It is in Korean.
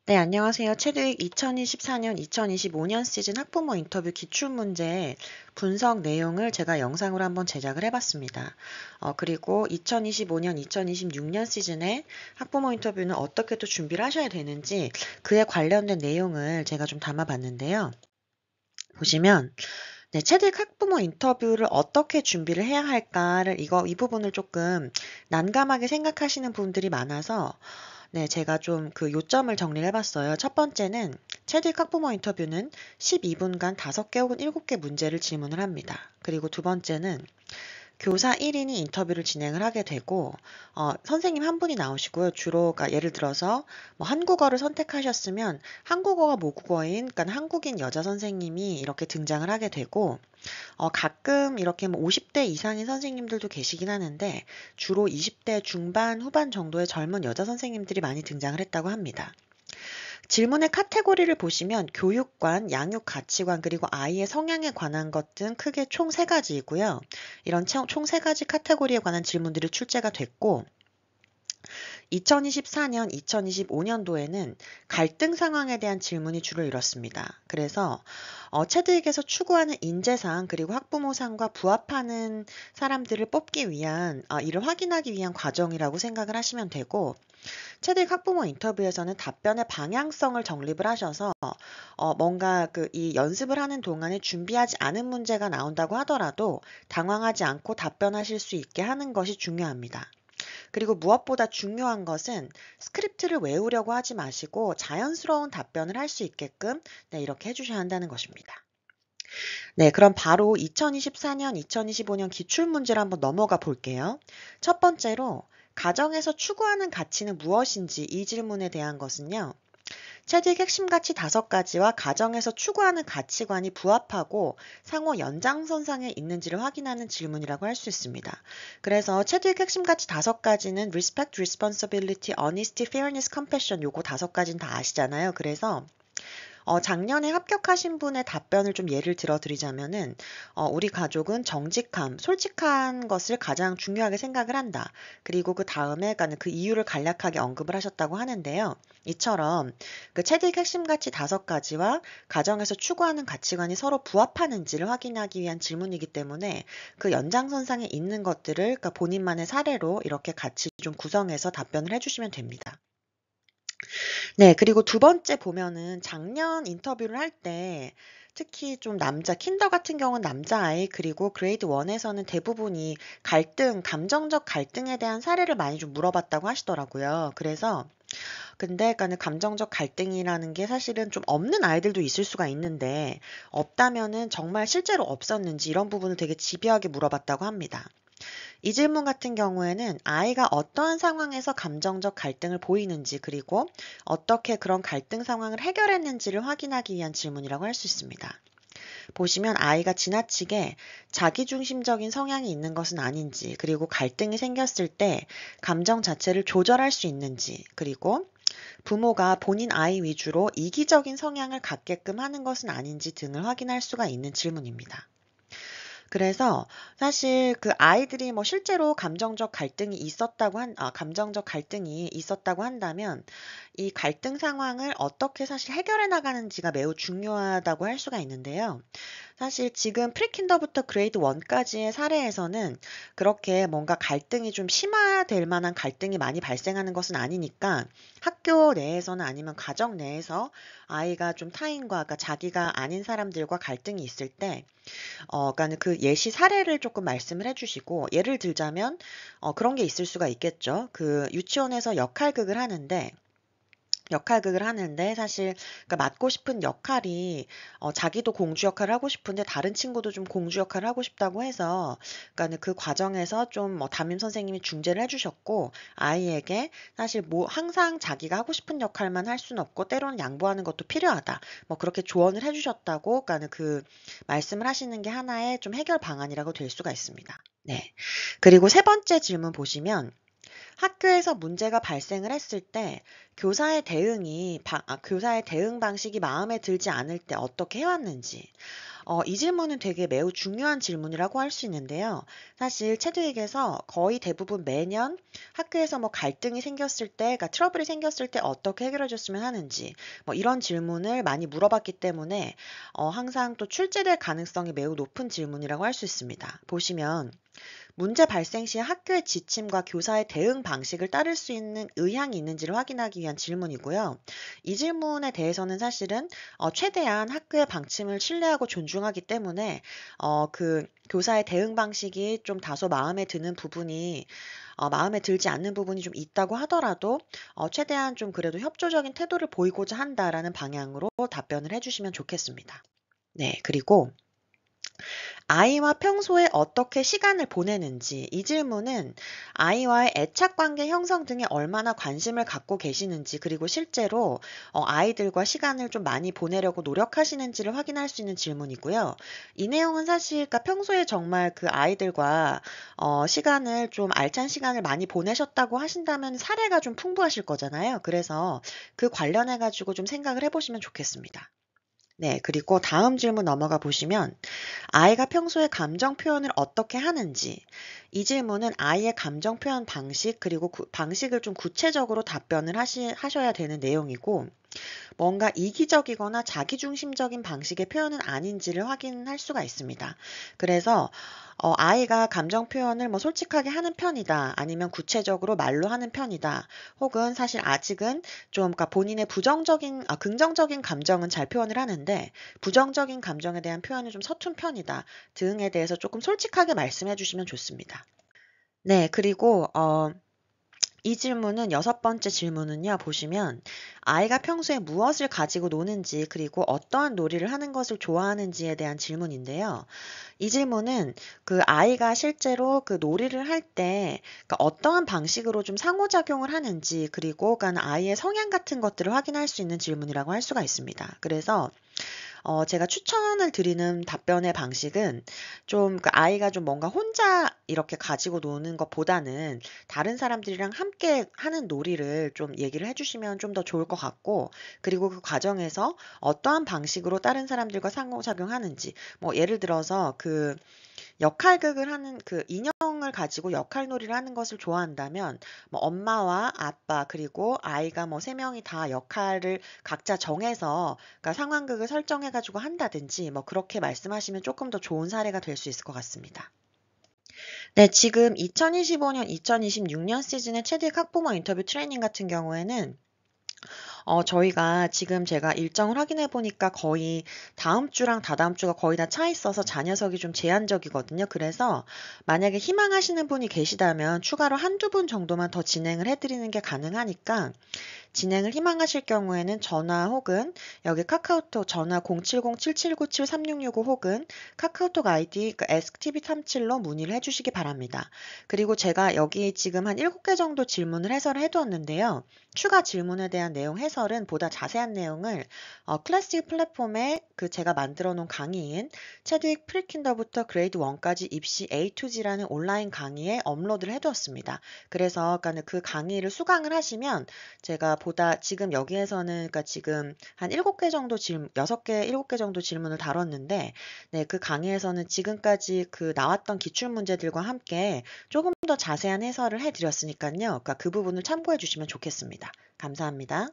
네, 안녕하세요. 체드윅 2024년, 2025년 시즌 학부모 인터뷰 기출문제 분석 내용을 제가 영상으로 한번 제작을 해봤습니다. 그리고 2025년, 2026년 시즌에 학부모 인터뷰는 어떻게 또 준비를 하셔야 되는지 그에 관련된 내용을 제가 좀 담아봤는데요. 보시면 네, 체드윅 학부모 인터뷰를 어떻게 준비를 해야 할까를 이 부분을 조금 난감하게 생각하시는 분들이 많아서 네, 제가 좀 그 요점을 정리를 해봤어요. 첫 번째는 체드윅 학부모 인터뷰는 12분간 5개 혹은 7개 문제를 질문을 합니다. 그리고 두 번째는 교사 1인이 인터뷰를 진행을 하게 되고, 선생님 한 분이 나오시고요. 주로, 그러니까 예를 들어서 뭐 한국어를 선택하셨으면 한국어가 모국어인, 그러니까 한국인 여자 선생님이 이렇게 등장을 하게 되고, 가끔 이렇게 뭐 50대 이상인 선생님들도 계시긴 하는데, 주로 20대 중반, 후반 정도의 젊은 여자 선생님들이 많이 등장을 했다고 합니다. 질문의 카테고리를 보시면 교육관, 양육 가치관, 그리고 아이의 성향에 관한 것 등 크게 총 세 가지이고요. 이런 총 세 가지 카테고리에 관한 질문들이 출제가 됐고, 2024년, 2025년도에는 갈등 상황에 대한 질문이 주를 이뤘습니다. 그래서 체드윅에서 추구하는 인재상 그리고 학부모상과 부합하는 사람들을 뽑기 위한 이를 확인하기 위한 과정이라고 생각을 하시면 되고 체드윅 학부모 인터뷰에서는 답변의 방향성을 정립을 하셔서 뭔가 이 연습을 하는 동안에 준비하지 않은 문제가 나온다고 하더라도 당황하지 않고 답변하실 수 있게 하는 것이 중요합니다. 그리고 무엇보다 중요한 것은 스크립트를 외우려고 하지 마시고 자연스러운 답변을 할 수 있게끔 네, 이렇게 해주셔야 한다는 것입니다. 네, 그럼 바로 2024년, 2025년 기출문제로 한번 넘어가 볼게요. 첫 번째로 가정에서 추구하는 가치는 무엇인지 이 질문에 대한 것은요. 체질 핵심 가치 5가지와 가정에서 추구하는 가치관이 부합하고 상호 연장선상에 있는지를 확인하는 질문이라고 할 수 있습니다. 그래서 체질 핵심 가치 5가지는 respect, responsibility, honesty, fairness, compassion 요거 5가지는 다 아시잖아요. 그래서 작년에 합격하신 분의 답변을 좀 예를 들어 드리자면은, 우리 가족은 정직함, 솔직한 것을 가장 중요하게 생각을 한다. 그리고 그 다음에 그 이유를 간략하게 언급을 하셨다고 하는데요. 이처럼 그 체질 핵심 가치 5가지와 가정에서 추구하는 가치관이 서로 부합하는지를 확인하기 위한 질문이기 때문에 그 연장선상에 있는 것들을 그러니까 본인만의 사례로 이렇게 같이 좀 구성해서 답변을 해주시면 됩니다. 네, 그리고 두 번째 보면은 작년 인터뷰를 할 때 특히 좀 킨더 같은 경우는 남자아이, 그리고 그레이드 1에서는 대부분이 감정적 갈등에 대한 사례를 많이 좀 물어봤다고 하시더라고요. 그래서, 근데 그러니까 감정적 갈등이라는 게 사실은 좀 없는 아이들도 있을 수가 있는데, 없다면은 정말 실제로 없었는지 이런 부분을 되게 집요하게 물어봤다고 합니다. 이 질문 같은 경우에는 아이가 어떠한 상황에서 감정적 갈등을 보이는지 그리고 어떻게 그런 갈등 상황을 해결했는지를 확인하기 위한 질문이라고 할 수 있습니다. 보시면 아이가 지나치게 자기중심적인 성향이 있는 것은 아닌지, 그리고 갈등이 생겼을 때 감정 자체를 조절할 수 있는지, 그리고 부모가 본인 아이 위주로 이기적인 성향을 갖게끔 하는 것은 아닌지 등을 확인할 수가 있는 질문입니다. 그래서 사실 그 아이들이 뭐 실제로 감정적 갈등이 있었다고 한다면 이 갈등 상황을 어떻게 사실 해결해 나가는지가 매우 중요하다고 할 수가 있는데요. 사실 지금 프리킨더부터 그레이드 1까지의 사례에서는 그렇게 뭔가 갈등이 좀 심화될 만한 갈등이 많이 발생하는 것은 아니니까 학교 내에서는 아니면 가정 내에서 아이가 좀 그러니까 자기가 아닌 사람들과 갈등이 있을 때 그러니까는 그 예시 사례를 조금 말씀을 해주시고, 예를 들자면, 그런 게 있을 수가 있겠죠. 그 유치원에서 역할극을 하는데 사실 그러니까 맡고 싶은 역할이 자기도 공주 역할을 하고 싶은데 다른 친구도 좀 공주 역할을 하고 싶다고 해서 그러니까 그 과정에서 좀 뭐 담임 선생님이 중재를 해주셨고 아이에게 사실 뭐 항상 자기가 하고 싶은 역할만 할 수는 없고 때로는 양보하는 것도 필요하다. 뭐 그렇게 조언을 해주셨다고 그러니까 그 말씀을 하시는 게 하나의 좀 해결 방안이라고 될 수가 있습니다. 네. 그리고 세 번째 질문 보시면 학교에서 문제가 발생을 했을 때 교사의 대응 방식이 마음에 들지 않을 때 어떻게 해왔는지, 이 질문은 되게 매우 중요한 질문이라고 할 수 있는데요. 사실 체드윅에서 거의 대부분 매년 학교에서 뭐 갈등이 생겼을 때, 그러니까 트러블이 생겼을 때 어떻게 해결해 줬으면 하는지, 뭐 이런 질문을 많이 물어봤기 때문에 항상 또 출제될 가능성이 매우 높은 질문이라고 할 수 있습니다. 보시면 문제 발생 시 학교의 지침과 교사의 대응 방식을 따를 수 있는 의향이 있는지를 확인하기 위한 질문이고요. 이 질문에 대해서는 사실은 최대한 학교의 방침을 신뢰하고 존중하기 때문에 그 교사의 대응 방식이 좀 다소 마음에 들지 않는 부분이 좀 있다고 하더라도 최대한 좀 그래도 협조적인 태도를 보이고자 한다라는 방향으로 답변을 해주시면 좋겠습니다. 네, 그리고 아이와 평소에 어떻게 시간을 보내는지, 이 질문은 아이와의 애착 관계 형성 등에 얼마나 관심을 갖고 계시는지, 그리고 실제로 아이들과 시간을 좀 많이 보내려고 노력하시는지를 확인할 수 있는 질문이고요. 이 내용은 사실 그러니까 평소에 정말 그 아이들과 시간을 좀 알찬 시간을 많이 보내셨다고 하신다면 사례가 좀 풍부하실 거잖아요. 그래서 그 관련해 가지고 좀 생각을 해보시면 좋겠습니다. 네, 그리고 다음 질문 넘어가 보시면 아이가 평소에 감정 표현을 어떻게 하는지, 이 질문은 아이의 감정 표현 방식, 그리고 방식을 좀 구체적으로 답변을 하셔야 되는 내용이고, 뭔가 이기적이거나 자기중심적인 방식의 표현은 아닌지를 확인할 수가 있습니다. 그래서 아이가 감정 표현을 뭐 솔직하게 하는 편이다, 아니면 구체적으로 말로 하는 편이다, 혹은 사실 아직은 좀 그러니까 본인의 긍정적인 감정은 잘 표현을 하는데 부정적인 감정에 대한 표현은 좀 서툰 편이다 등에 대해서 조금 솔직하게 말씀해 주시면 좋습니다. 네, 그리고 이 질문은 여섯 번째 질문은요, 보시면 아이가 평소에 무엇을 가지고 노는지, 그리고 어떠한 놀이를 하는 것을 좋아하는지에 대한 질문인데요. 이 질문은 그 아이가 실제로 그 놀이를 할 때 그러니까 어떠한 방식으로 좀 상호작용을 하는지, 그리고 그러니까 아이의 성향 같은 것들을 확인할 수 있는 질문이라고 할 수가 있습니다. 그래서 제가 추천을 드리는 답변의 방식은 좀 그 아이가 좀 뭔가 혼자 이렇게 가지고 노는 것보다는 다른 사람들이랑 함께 하는 놀이를 좀 얘기를 해주시면 좀 더 좋을 것 같고, 그리고 그 과정에서 어떠한 방식으로 다른 사람들과 상호작용하는지, 뭐 예를 들어서 그 역할극을 하는 그 인형을 가지고 역할놀이를 하는 것을 좋아한다면 뭐 엄마와 아빠 그리고 아이가 뭐 세 명이 다 역할을 각자 정해서 그러니까 상황극을 설정해 가지고 한다든지 뭐 그렇게 말씀하시면 조금 더 좋은 사례가 될 수 있을 것 같습니다. 네, 지금 2025년, 2026년 시즌의 체드윅 학부모 인터뷰 트레이닝 같은 경우에는 저희가 지금 제가 일정을 확인해 보니까 거의 다음 주랑 다다음 주가 거의 다 차 있어서 자녀석이 좀 제한적이거든요. 그래서 만약에 희망하시는 분이 계시다면 추가로 한두 분 정도만 더 진행을 해드리는 게 가능하니까 진행을 희망하실 경우에는 전화 혹은 여기 카카오톡 전화 070-7797-3665 혹은 카카오톡 아이디 그 asktv37로 문의를 해주시기 바랍니다. 그리고 제가 여기 지금 한 7개 정도 질문을 해설을 해두었는데요. 추가 질문에 대한 내용 해설은 보다 자세한 내용을 클래식 플랫폼에 그 제가 만들어 놓은 강의인 체드윅 프리킨더부터 그레이드 1까지 입시 A to G라는 온라인 강의에 업로드를 해두었습니다. 그래서 그러니까 그 강의를 수강을 하시면 제가 보다 지금 여기에서는 그러니까 지금 한 7개 정도 6개, 7개 정도 질문을 다뤘는데 네, 그 강의에서는 지금까지 그 나왔던 기출 문제들과 함께 조금 더 자세한 해설을 해드렸으니까요. 그러니까 그 부분을 참고해 주시면 좋겠습니다. 감사합니다.